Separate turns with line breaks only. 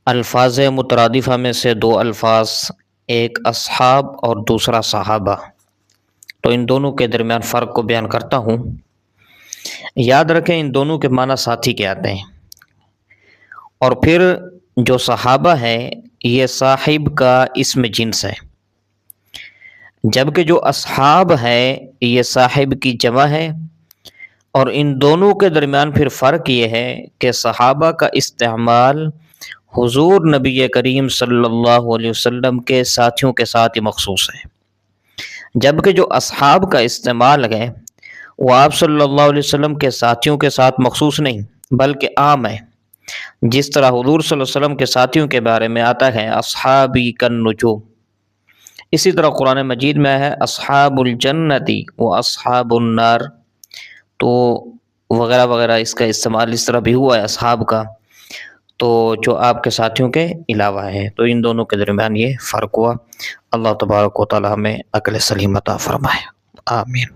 الفاظ مترادفہ میں سے دو الفاظ، ایک اصحاب اور دوسرا صحابہ، تو ان دونوں کے درمیان فرق کو بیان کرتا ہوں۔ یاد رکھیں ان دونوں کے معنی ساتھی کے آتے ہیں، اور پھر جو صحابہ ہے یہ صاحب کا اسم جنس ہے، جبکہ جو اصحاب ہے یہ صاحب کی جمع ہے۔ اور ان دونوں کے درمیان پھر فرق یہ ہے کہ صحابہ کا استعمال حضور نبی کریم صلی اللہ علیہ وسلم کے ساتھیوں کے ساتھ ہی مخصوص ہے، جبکہ جو اصحاب کا استعمال ہے وہ آپ صلی اللہ علیہ وسلم کے ساتھیوں کے ساتھ مخصوص نہیں بلکہ عام ہے، جس طرح حضور صلی اللہ علیہ وسلم کے ساتھیوں کے بارے میں آتا ہے اصحابی کالنجوم، اسی طرح قرآن مجید میں ہے اصحاب الجنتی و اصحاب النار، تو وغیرہ وغیرہ اس کا استعمال اس طرح بھی ہوا ہے اصحاب کا، تو جو آپ کے ساتھیوں کے علاوہ ہے، تو ان دونوں کے درمیان یہ فرق ہوا۔ اللہ تبارک و تعالی ہمیں عقل سلیم عطا فرمائے، آمین۔